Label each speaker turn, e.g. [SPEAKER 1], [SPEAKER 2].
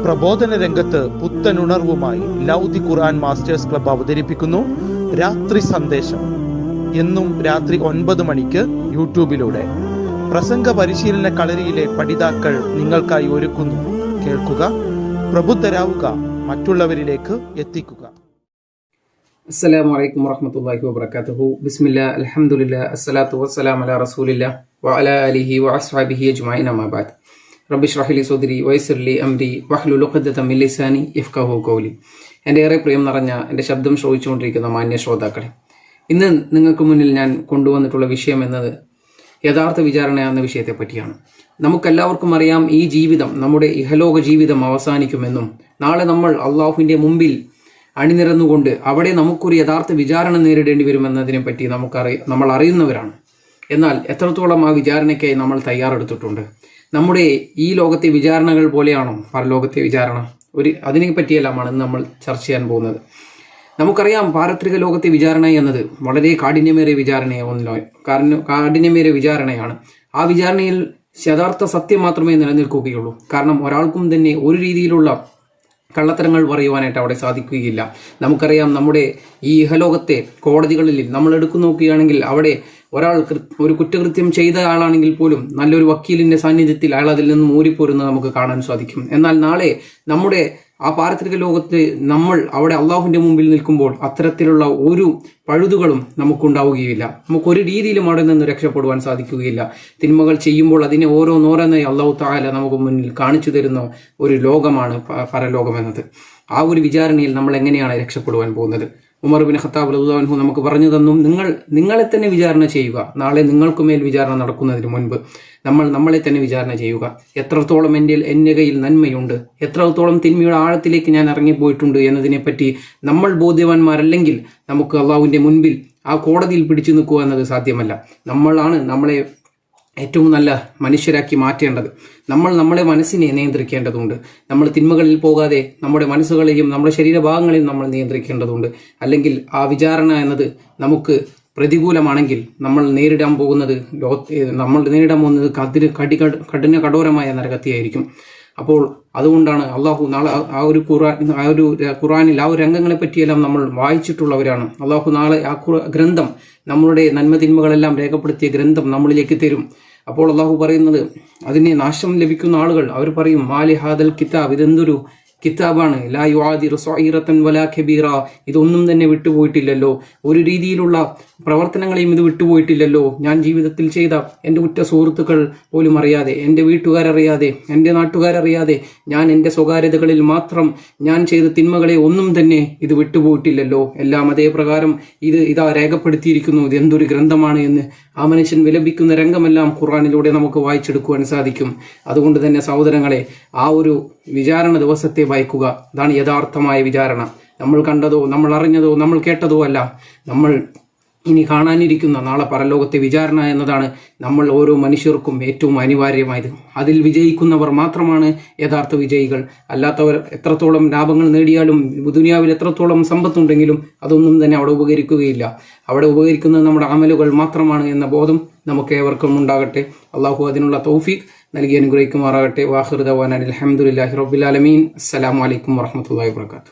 [SPEAKER 1] പ്രബോധന രംഗത്ത് പുത്തനുണർവുമായി ലൗദി ഖുർആൻ masters club അവതരിപ്പിക്കുന്നു രാത്രി സന്ദേശം. എന്നും രാത്രി 9 മണിക്ക് യൂട്യൂബിലൂടെ പ്രസംഗ പരിശീലന കളരിയിലെ പഠിതാക്കൾ നിങ്ങൾക്കായി ഒരുക്കുന്നു. കേൾക്കുക, പ്രബുദ്ധരാവുക, മറ്റുള്ളവരിലേക്ക് എത്തിക്കുക.
[SPEAKER 2] അസ്സലാമു അലൈക്കും വറഹ്മത്തുള്ളാഹി വബറകാതുഹു. ബിസ്മില്ലാ, അൽഹംദുലില്ലാ, അസ്സലാത്തു വസ്സലാമു അലാ റസൂലില്ലാ വഅലാ ആലിഹി വഅസ്ഹാബിഹി അജ്മഈൻ. അമ്മാ ബഅദ്. റബ്ബി ഇശ്റഹ് ലി സദ്രി വയസ്സിർ ലി അംരി വഹ്ലുൽ ഉഖ്ദതം മിൻ ലിസാനി യഫ്ഖഹു ഖൗലി. എൻ്റെ ഏറെ പ്രിയം നിറഞ്ഞ എൻ്റെ ശബ്ദം ശ്രവിച്ചുകൊണ്ടിരിക്കുന്ന മാന്യ ശ്രോതാക്കളെ, ഇന്ന് നിങ്ങൾക്ക് മുന്നിൽ ഞാൻ കൊണ്ടുവന്നിട്ടുള്ള വിഷയം എന്നത് യഥാർത്ഥ വിചാരണ എന്ന വിഷയത്തെ പറ്റിയാണ്. നമുക്കെല്ലാവർക്കും അറിയാം, ഈ ജീവിതം, നമ്മുടെ ഇഹലോക ജീവിതം അവസാനിക്കുമെന്നും നാളെ നമ്മൾ അള്ളാഹുവിൻ്റെ മുമ്പിൽ അണിനിരന്നുകൊണ്ട് അവിടെ നമുക്കൊരു യഥാർത്ഥ വിചാരണ നേരിടേണ്ടി വരുമെന്നതിനെ പറ്റി നമ്മൾ അറിയുന്നവരാണ്. എന്നാൽ എത്രത്തോളം ആ വിചാരണയ്ക്കായി നമ്മൾ തയ്യാറെടുത്തിട്ടുണ്ട്? നമ്മുടെ ഈ ലോകത്തെ വിചാരണകൾ പോലെയാണോ പരലോകത്തെ വിചാരണ? അതിനെ പറ്റിയെല്ലാമാണ് നമ്മൾ ചർച്ച ചെയ്യാൻ പോകുന്നത്. നമുക്കറിയാം, പാരത്രിക ലോകത്തെ വിചാരണ എന്നത് വളരെ കാഠിന്യമേറിയ വിചാരണയാണ്. ആ വിചാരണയിൽ യഥാർത്ഥ സത്യം മാത്രമേ നിലനിൽക്കുകയുള്ളൂ. കാരണം ഒരാൾക്കും തന്നെ ഒരു രീതിയിലുള്ള കള്ളത്തരങ്ങൾ പറയുവാനായിട്ട് അവിടെ സാധിക്കുകയില്ല. നമുക്കറിയാം, നമ്മുടെ ഈ ഇഹലോകത്തെ കോടതികളിൽ നമ്മൾ എടുത്തു നോക്കുകയാണെങ്കിൽ അവിടെ ഒരാൾ ഒരു കുറ്റകൃത്യം ചെയ്ത ആളാണെങ്കിൽ പോലും നല്ലൊരു വക്കീലിന്റെ സാന്നിധ്യത്തിൽ അയാൾ അതിൽ നിന്നും ഊരിപ്പോരുന്നത് നമുക്ക് കാണാൻ സാധിക്കും. എന്നാൽ നാളെ നമ്മുടെ ആ പാരത്രിക ലോകത്ത് നമ്മൾ അവിടെ അള്ളാഹുവിന്റെ മുമ്പിൽ നിൽക്കുമ്പോൾ അത്തരത്തിലുള്ള ഒരു പഴുതുകളും നമുക്കുണ്ടാവുകയില്ല. നമുക്കൊരു രീതിയിലും അവിടെ നിന്ന് രക്ഷപ്പെടുവാൻ സാധിക്കുകയില്ല. തിന്മകൾ ചെയ്യുമ്പോൾ അതിനെ ഓരോന്നോരോന്നായി അള്ളാഹു തആല നമുക്ക് മുന്നിൽ കാണിച്ചു തരുന്ന ഒരു ലോകമാണ് പരലോകം എന്നത്. ആ ഒരു വിചാരണയിൽ നമ്മൾ എങ്ങനെയാണ് രക്ഷപ്പെടുവാൻ പോകുന്നത്? ഉമർ ബിൻ ഖത്താബ് റളിയല്ലാഹു അൻഹു നമുക്ക് പറഞ്ഞു തന്നു, നിങ്ങളെ തന്നെ വിചാരണ ചെയ്യുക. നാളെ നിങ്ങൾക്കുമേൽ വിചാരണ നടക്കുന്നതിന് മുൻപ് നമ്മളെ തന്നെ വിചാരണ ചെയ്യുക. എത്രത്തോളം എൻ്റെ കയ്യിൽ നന്മയുണ്ട്, എത്രത്തോളം തിന്മയുടെ ആഴത്തിലേക്ക് ഞാൻ ഇറങ്ങിപ്പോയിട്ടുണ്ട് എന്നതിനെപ്പറ്റി നമ്മൾ ബോധ്യവാന്മാരല്ലെങ്കിൽ നമുക്ക് അള്ളാഹുവിൻ്റെ മുൻപിൽ ആ കോടതിയിൽ പിടിച്ചു നിൽക്കുക എന്നത് സാധ്യമല്ല. നമ്മളാണ് നമ്മളെ ഏറ്റവും നല്ല മനുഷ്യരാക്കി മാറ്റേണ്ടത്. നമ്മളെ മനസ്സിനെ നിയന്ത്രിക്കേണ്ടതുണ്ട്. നമ്മൾ തിന്മകളിൽ പോകാതെ നമ്മുടെ മനസ്സുകളെയും നമ്മുടെ ശരീരഭാഗങ്ങളെയും നമ്മൾ നിയന്ത്രിക്കേണ്ടതുണ്ട്. അല്ലെങ്കിൽ ആ വിചാരണ എന്നത് നമുക്ക് പ്രതികൂലമാണെങ്കിൽ നമ്മൾ നേരിടാൻ പോകുന്നത് കഠോരമായ നരകത്തിയായിരിക്കും. അപ്പോൾ അതുകൊണ്ടാണ് അള്ളാഹു നാളെ ഖുർആനിൽ ആ ഒരു രംഗങ്ങളെ പറ്റിയെല്ലാം നമ്മൾ വായിച്ചിട്ടുള്ളവരാണ്. അള്ളാഹു നാളെ ആ ഗ്രന്ഥം, നമ്മളുടെ നന്മതിന്മകളെല്ലാം രേഖപ്പെടുത്തിയ ഗ്രന്ഥം നമ്മളിലേക്ക് തരും. അപ്പോൾ അള്ളാഹു പറയുന്നത്, അതിനെ നാശം ലഭിക്കുന്ന ആളുകൾ അവർ പറയും, മാലി ഹാദൽ കിതാബ്, ഇതെന്തൊരു കിതാബാണ്, ലാ യുആദിറു സഗീറതൻ വലാ കബീറ, ഇതൊന്നും തന്നെ വിട്ടുപോയിട്ടില്ലല്ലോ, ഒരു രീതിയിലുള്ള പ്രവർത്തനങ്ങളെയും ഇത് വിട്ടുപോയിട്ടില്ലല്ലോ. ഞാൻ ജീവിതത്തിൽ ചെയ്ത എൻ്റെ ഉറ്റ സുഹൃത്തുക്കൾ പോലും അറിയാതെ, എൻ്റെ വീട്ടുകാരറിയാതെ, എൻ്റെ നാട്ടുകാരറിയാതെ ഞാൻ എൻ്റെ സ്വകാര്യതകളിൽ മാത്രം ഞാൻ ചെയ്ത തിന്മകളെ ഒന്നും തന്നെ ഇത് വിട്ടുപോയിട്ടില്ലല്ലോ. എല്ലാം അതേ പ്രകാരം ഇതാ രേഖപ്പെടുത്തിയിരിക്കുന്നു. ഇത് എന്തൊരു ഗ്രന്ഥമാണ് എന്ന് ആ മനുഷ്യൻ വിലപിക്കുന്ന രംഗമെല്ലാം ഖുർആനിലൂടെ നമുക്ക് വായിച്ചെടുക്കുവാൻ സാധിക്കും. അതുകൊണ്ട് തന്നെ സഹോദരങ്ങളെ, ആ ഒരു വിചാരണ ദിവസത്തെ ഭയക്കുക. അതാണ് യഥാർത്ഥമായ വിചാരണ. നമ്മൾ കണ്ടതോ നമ്മൾ അറിഞ്ഞതോ നമ്മൾ കേട്ടതോ അല്ല, നമ്മൾ ഇനി കാണാനിരിക്കുന്ന നാളെ പരലോകത്തെ വിചാരണ എന്നതാണ് നമ്മൾ ഓരോ മനുഷ്യർക്കും ഏറ്റവും അനിവാര്യമായത്. അതിൽ വിജയിക്കുന്നവർ മാത്രമാണ് യഥാർത്ഥ വിജയികൾ. അല്ലാത്തവർ എത്രത്തോളം ലാഭങ്ങൾ നേടിയാലും ദുനിയാവിൽ എത്രത്തോളം സമ്പത്തുണ്ടെങ്കിലും അതൊന്നും തന്നെ അവിടെ ഉപകരിക്കുകയില്ല. അവിടെ ഉപകരിക്കുന്നത് നമ്മുടെ അമലുകൾ മാത്രമാണ് എന്ന ബോധം നമുക്ക് ഏവർക്കും ഉണ്ടാകട്ടെ. അള്ളാഹു അതിനുള്ള തൗഫീഖ് നൽകി അനുഗ്രഹിക്കുമാറാകട്ടെ. വാഖിറു ദഅ്വാനാ അൽഹംദുലില്ലാഹി റബ്ബിൽ ആലമീൻ. അസ്സലാമു അലൈക്കും വറഹ്മത്തുള്ളാഹി വബറകാതുഹു.